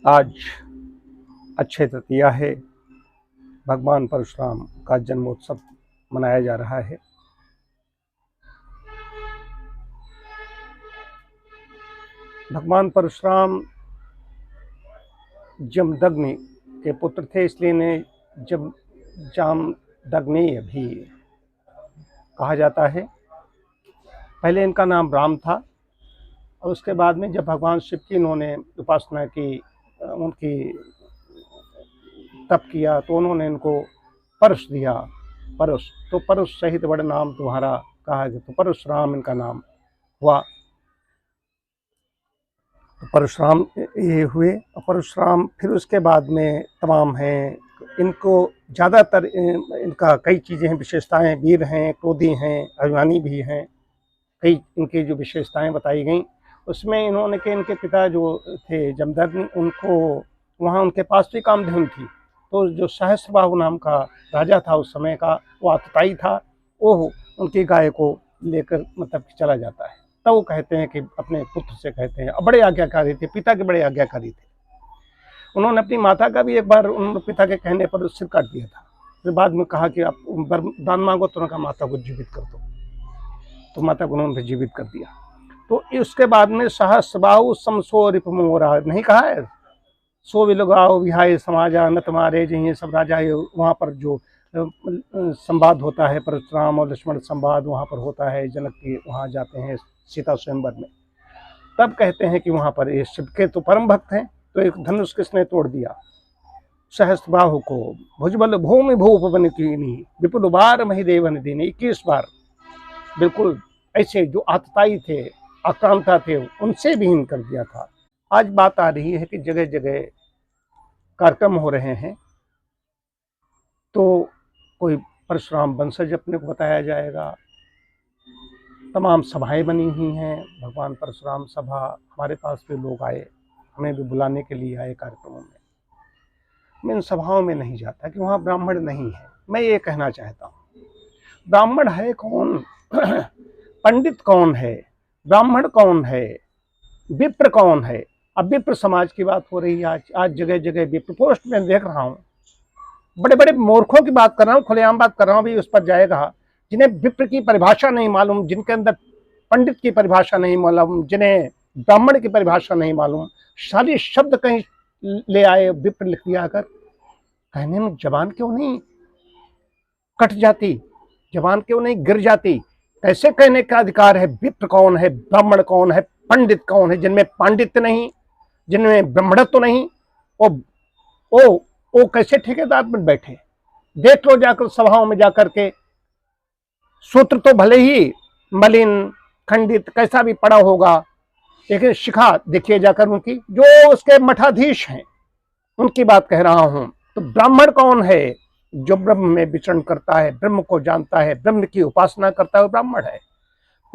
आज अक्षय तृतीया है। भगवान परशुराम का जन्मोत्सव मनाया जा रहा है। भगवान परशुराम जमदग्नि के पुत्र थे, इसलिए इन्हें जामदग्नेय भी कहा जाता है। पहले इनका नाम राम था और उसके बाद में जब भगवान शिव की इन्होंने उपासना की, उनकी तप किया, तो उन्होंने इनको परश दिया। परश तो परश सहित बड़ा नाम तुम्हारा कहा गया, तो परशुराम इनका नाम हुआ। तो परशुराम ये हुए। परशुराम फिर उसके बाद में तमाम हैं, इनको ज़्यादातर इनका कई चीज़ें हैं, विशेषताएं, वीर हैं, क्रोधी हैं, अभिमानी भी हैं। कई इनकी जो विशेषताएं बताई गई उसमें इन्होंने के इनके पिता जो थे जमदग्नि, उनको वहाँ उनके पास भी कामधेनु थी। तो जो सहस्त्रबाहु नाम का राजा था उस समय का, वो आतताई था। वो उनकी गाय को लेकर मतलब चला जाता है, तब वो कहते हैं कि अपने पुत्र से कहते हैं, बड़े आज्ञाकारी थे, पिता के बड़े आज्ञाकारी थे। उन्होंने अपनी माता का भी एक बार उन पिता के कहने पर सिर काट दिया था। फिर बाद में कहा कि आप दान मांगो, तो उन्होंने कहा माता को जीवित कर दो, तो माता को उन्होंने जीवित कर दिया। तो उसके बाद में सहस्रबाहु समसो रिपुमोरा नहीं कहा है, सो विलगाओ विहाय समाजा न तुम्हारे जही सब राजा। वहाँ पर जो संवाद होता है, परशुराम और लक्ष्मण संवाद वहाँ पर होता है, जनक के वहाँ जाते हैं सीता स्वयंवर में, तब कहते हैं कि वहाँ पर ये शिव के तो परम भक्त हैं। तो एक धनुष किसने तोड़ दिया? सहस्त्रबाहु को। भुजबल भूमि भूप बन कीनी विपुल बार महिदेवन दीनी। 21 बार बिल्कुल ऐसे जो आतताई थे, आक्रांता थे, उनसे भी हीन कर दिया था। आज बात आ रही है कि जगह जगह कार्यक्रम हो रहे हैं, तो कोई परशुराम वंशज अपने को बताया जाएगा। तमाम सभाएं बनी हुई हैं, भगवान परशुराम सभा। हमारे पास भी लोग आए, हमें भी बुलाने के लिए आए कार्यक्रमों में। मैं इन सभाओं में नहीं जाता कि वहाँ ब्राह्मण नहीं है। मैं ये कहना चाहता हूँ, ब्राह्मण है कौन? पंडित कौन है? ब्राह्मण कौन है? विप्र कौन है? अब विप्र समाज की बात हो रही है। आज जगह जगह विप्र पोस्ट में देख रहा हूँ, बड़े बड़े मूर्खों की बात कर रहा हूँ, खुलेआम बात कर रहा हूँ, भी उस पर जाएगा। जिन्हें विप्र की परिभाषा नहीं मालूम, जिनके अंदर पंडित की परिभाषा नहीं मालूम, जिन्हें ब्राह्मण की परिभाषा नहीं मालूम, सारी शब्द कहीं ले आए, विप्र लिख दिया। अगर कहने में जबान क्यों नहीं कट जाती, जबान क्यों नहीं गिर जाती? कैसे कहने का अधिकार है? विप्र कौन है? ब्राह्मण कौन है? पंडित कौन है? जिनमें पांडित्य नहीं, जिनमें ब्रह्मणत्व नहीं, वो कैसे ठेकेदार बन बैठे? देख लो जाकर सभाओं में जाकर के, सूत्र तो भले ही मलिन खंडित कैसा भी पड़ा होगा, लेकिन शिखा देखिए जाकर उनकी, जो उसके मठाधीश हैं उनकी बात कह रहा हूं। तो ब्राह्मण कौन है? जो ब्रह्म में विचरण करता है, ब्रह्म को जानता है, ब्रह्म की उपासना करता है, वो ब्राह्मण है।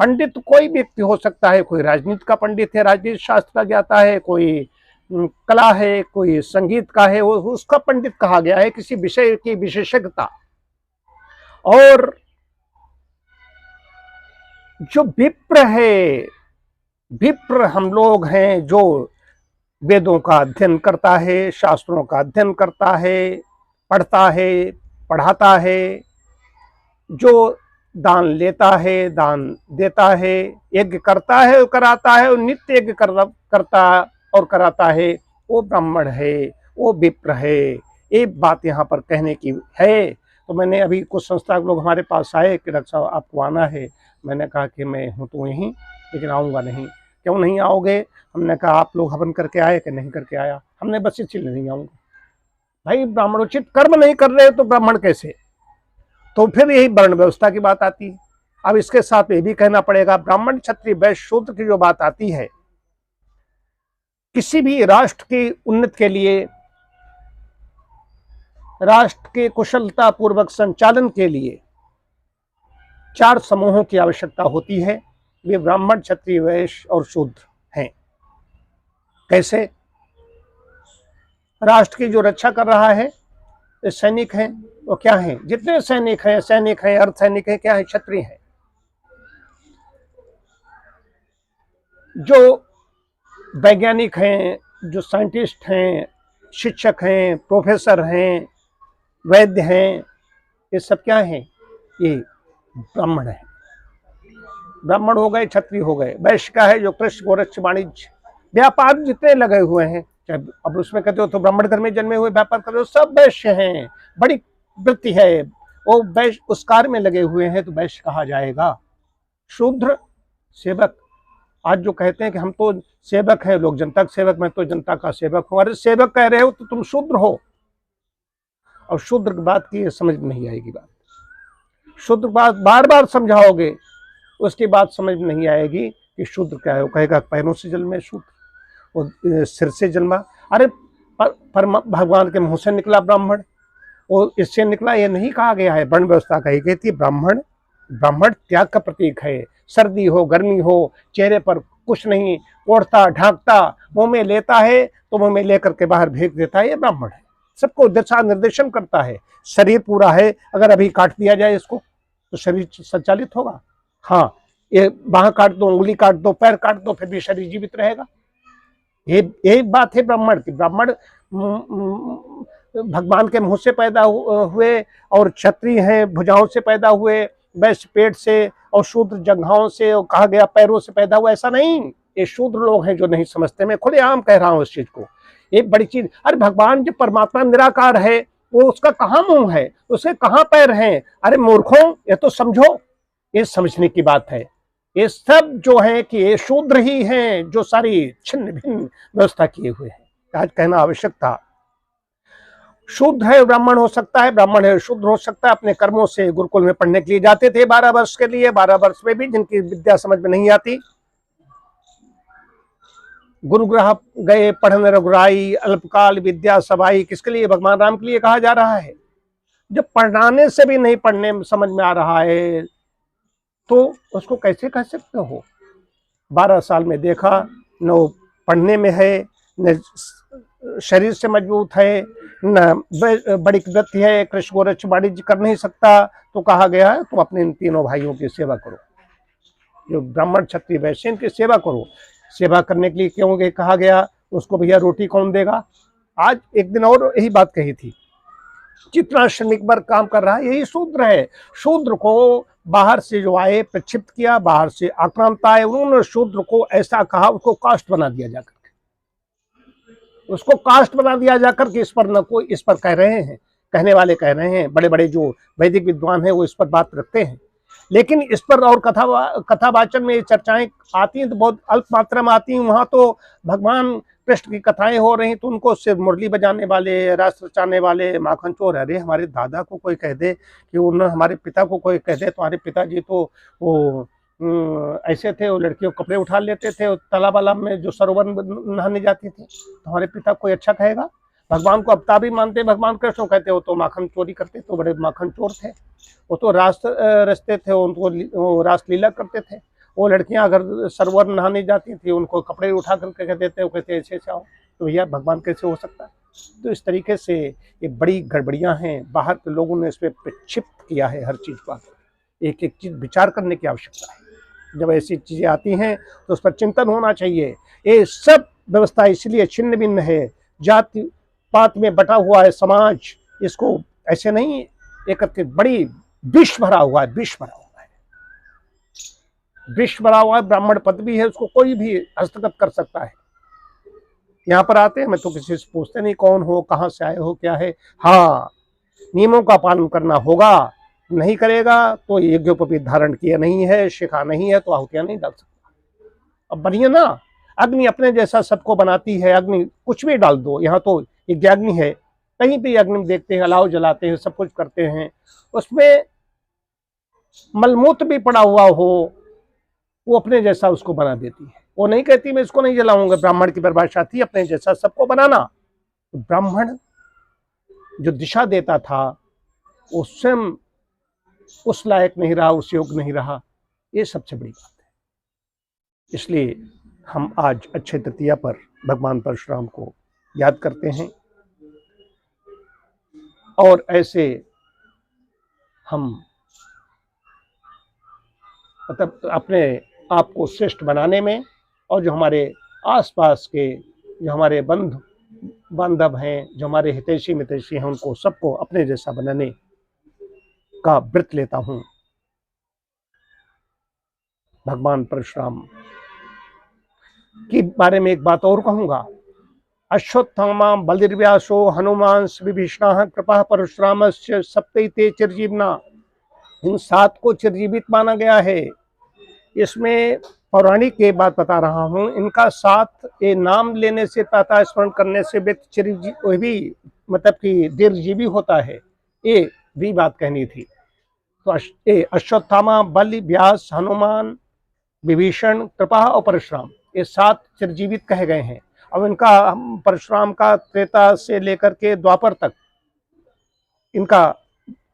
पंडित कोई व्यक्ति हो सकता है, कोई राजनीति का पंडित है, राजनीति शास्त्र का ज्ञाता है, कोई कला है, कोई संगीत का है, वो उसका पंडित कहा गया है, किसी विषय की विशेषज्ञता। और जो विप्र है, विप्र हम लोग हैं जो वेदों का अध्ययन करता है, शास्त्रों का अध्ययन करता है, पढ़ता है, पढ़ाता है, जो दान लेता है, दान देता है, यज्ञ करता है और कराता है, और नित्य यज्ञ करता और कराता है, वो ब्राह्मण है, वो विप्र है। एक बात यहाँ पर कहने की है। तो मैंने अभी कुछ संस्था के लोग हमारे पास आए कि डॉक्टर साहब आपको आना है। मैंने कहा कि मैं हूँ तो यहीं, लेकिन आऊँगा नहीं। क्यों नहीं आओगे? हमने कहा आप लोग हवन करके आए कि नहीं करके आया? हमने बस इसलिए नहीं आऊँगा। भाई ब्राह्मणोचित कर्म नहीं कर रहे तो ब्राह्मण कैसे? तो फिर यही वर्ण व्यवस्था की बात आती है। अब इसके साथ ये भी कहना पड़ेगा, ब्राह्मण क्षत्रिय वैश्य शूद्र की जो बात आती है, किसी भी राष्ट्र की उन्नति के लिए, राष्ट्र के कुशलता पूर्वक संचालन के लिए 4 समूहों की आवश्यकता होती है। वे ब्राह्मण, क्षत्रिय, वैश्य और शूद्र हैं। कैसे? राष्ट्र की जो रक्षा कर रहा है, सैनिक हैं, वो क्या हैं? जितने सैनिक हैं, अर्धसैनिक हैं, क्या है? क्षत्रिय हैं। जो वैज्ञानिक हैं, जो साइंटिस्ट हैं, शिक्षक हैं, प्रोफेसर हैं, वैद्य हैं, ये सब क्या हैं? ये ब्राह्मण है। ब्राह्मण हो गए, क्षत्रिय हो गए। वैश्य का है जो कृषि, गोरक्ष, वाणिज्य, व्यापार जितने लगे हुए हैं, चाहे अब उसमें कहते हो तो ब्राह्मण घर में जन्मे हुए व्यापार कर रहे हो, सब वैश्य हैं। बड़ी वृत्ति है, वो वैश्य उस कार्य में लगे हुए हैं, तो वैश्य कहा जाएगा। शूद्र सेवक, आज जो कहते हैं कि हम तो सेवक हैं, लोग जनता के सेवक, मैं तो जनता का सेवक हूं। अरे सेवक कह रहे हो तो तुम शूद्र हो। और शूद्र की बात की समझ में नहीं आएगी। बात शूद्र बात बार बार समझाओगे, उसकी बात समझ में नहीं आएगी कि शूद्र क्या है। वो कहेगा पैरों से जन्मे शूद्र, वो सिर से जन्मा। अरे पर भगवान के मुंह से निकला ब्राह्मण, वो इससे निकला, ये नहीं कहा गया है। वर्ण व्यवस्था कही गई थी ब्राह्मण, ब्राह्मण त्याग का प्रतीक है। सर्दी हो, गर्मी हो, चेहरे पर कुछ नहीं, ओढ़ता ढांकता, मुंह में लेता है तो मुंह में लेकर के बाहर फेंक देता है, ये ब्राह्मण है। सबको दिशा निर्देशन करता है। शरीर पूरा है, अगर अभी काट दिया जाए इसको तो शरीर संचालित होगा। हाँ, ये बाह काट दो, उंगली काट दो, पैर काट दो, फिर भी शरीर जीवित रहेगा। यही बात है ब्राह्मण की। ब्राह्मण भगवान के मुंह से पैदा हुए, और क्षत्रिय हैं भुजाओं से पैदा हुए, वैश्य पेट से, और शूद्र जंघाओं से, और कहा गया पैरों से पैदा हुआ। ऐसा नहीं, ये शूद्र लोग हैं जो नहीं समझते। मैं खुलेआम कह रहा हूं इस चीज को। एक बड़ी चीज, अरे भगवान जो परमात्मा निराकार है, वो उसका कहाँ मुंह है, उसके कहाँ पैर हैं? अरे मूर्खों, ये तो समझो, ये समझने की बात है। ये सब जो है कि ये शूद्र ही हैं जो सारी छिन्न भिन्न व्यवस्था किए हुए हैं। आज कहना आवश्यक था। शुद्ध है ब्राह्मण हो सकता है, ब्राह्मण है शुद्ध हो सकता है। अपने कर्मों से गुरुकुल में पढ़ने के लिए जाते थे 12 वर्ष के लिए। 12 वर्ष में भी जिनकी विद्या समझ में नहीं आती, गुरुग्रह गए पढ़ने रघुराई, अल्पकाल विद्या सभाई। किसके लिए? भगवान राम के लिए कहा जा रहा है। जब पढ़ाने से भी नहीं पढ़ने समझ में आ रहा है तो उसको कैसे कह सकते हो? 12 साल में देखा, न पढ़ने में है, न शरीर से मजबूत है, न बड़ी वृत्ति है, कृष्ण गोरक्ष वाणिज्य कर नहीं सकता, तो कहा गया है तो अपने इन तीनों भाइयों की सेवा करो। जो ब्राह्मण क्षत्रिय वैश्य, इनकी सेवा करो। सेवा करने के लिए क्यों कहा गया? उसको भैया रोटी कौन देगा? आज एक दिन और यही बात कही थी, जितना श्रमिक वर्ग काम कर रहा है यही शूद्र है। शूद्र को बाहर से जो आए प्रक्षिप्त किया, बाहर से आक्रांत आए, उन्होंने शूद्र को ऐसा कहा, उसको कास्ट बना दिया जाकर के, उसको कास्ट बना दिया जाकर के। इस पर न कोई, इस पर कह रहे हैं, कहने वाले कह रहे हैं, बड़े बड़े जो वैदिक विद्वान हैं वो इस पर बात रखते हैं, लेकिन इस पर और कथावाचन में चर्चाएं आती हैं तो बहुत अल्प मात्रा में आती हैं। वहां तो भगवान कृष्ण की कथाएं हो रही तो उनको सिर्फ मुरली बजाने वाले, रास रचाने वाले माखन चोर। अरे हमारे दादा को कोई कह दे कि उन्होंने, हमारे पिता को कोई कह दे तुम्हारे पिताजी तो वो ऐसे थे, वो लड़कियों कपड़े उठा लेते थे, तालाब वालाब में जो सरोवर नहाने जाती थी, तो हमारे पिता कोई अच्छा कहेगा? भगवान को अवतारी मानते, भगवान कृष्ण कहते हो तो माखन चोरी करते, तो बड़े माखन चोर थे। वो तो रास रचते थे, उनको रास लीला करते थे। वो लड़कियां अगर सरोवर नहाने जाती थी, उनको कपड़े उठा करके कहते थे, वो कहते ऐसे ऐसे आओ, तो भैया भगवान कैसे हो सकता है? तो इस तरीके से ये बड़ी गड़बड़ियां हैं। बाहर के लोगों ने इस पर प्रक्षिप्त किया है हर चीज पर। एक एक चीज विचार करने की आवश्यकता है। जब ऐसी चीजें आती हैं तो उस पर चिंतन होना चाहिए। ये सब व्यवस्था इसलिए छिन्न भिन्न है, जाति पात में बटा हुआ है समाज, इसको ऐसे नहीं एकत्रित, बड़ी विष भरा हुआ है, विष भरा हुआ है, विष भरा हुआ है। ब्राह्मण पद भी है, उसको कोई भी हस्तगत कर सकता है। यहाँ पर आते हैं, मैं तो किसी से पूछते नहीं कौन हो, कहाँ से आए हो, क्या है। हाँ, नियमों का पालन करना होगा, नहीं करेगा तो यज्ञोपवीत धारण किया नहीं है, शिखा नहीं है, तो आहुतियां नहीं डाल सकता। अब बनिए ना, अग्नि अपने जैसा सबको बनाती है, अग्नि कुछ भी डाल दो। यहाँ तो यज्ञाग्नि है, कहीं भी अग्नि देखते हैं, अलाव जलाते हैं, सब कुछ करते हैं, उसमें मलमूत्र भी पड़ा हुआ हो, वो अपने जैसा उसको बना देती है। वो नहीं कहती मैं इसको नहीं जलाऊंगा। ब्राह्मण की परिभाषा थी अपने जैसा सबको बनाना। तो ब्राह्मण जो दिशा देता था वो स्वयं उस लायक नहीं रहा, उस योग नहीं रहा। ये सबसे बड़ी बात है। इसलिए हम आज अक्षय तृतीया पर भगवान परशुराम को याद करते हैं, और ऐसे हम मतलब अपने आप को श्रेष्ठ बनाने में, और जो हमारे आसपास के जो हमारे बंधु बांधव हैं, जो हमारे हितैषी मितैषी हैं, उनको सबको अपने जैसा बनाने का व्रत लेता हूँ। भगवान परशुराम के बारे में एक बात और कहूँगा। अश्वत्थामा बलिर्व्यासो हनुमान विभीषण कृपा परशुरामस्य सप्तैते चिरजीवना। इन 7 को चिरजीवित माना गया है। इसमें पौराणिक के बात बता रहा हूँ। इनका 7 ये नाम लेने से, प्रातः स्मरण करने से व्यक्ति चिरजीवी भी मतलब कि दीर्घजीवी होता है, ये भी बात कहनी थी। तो अश्वत्थामा बलि व्यास हनुमान विभीषण कृपा और परशुराम, ये 7 चिरजीवित कहे गए हैं। अब इनका परशुराम का त्रेता से लेकर के द्वापर तक इनका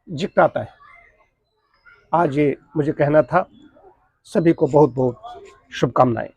जिक्र आता है। आज ये मुझे कहना था। सभी को बहुत बहुत शुभकामनाएं।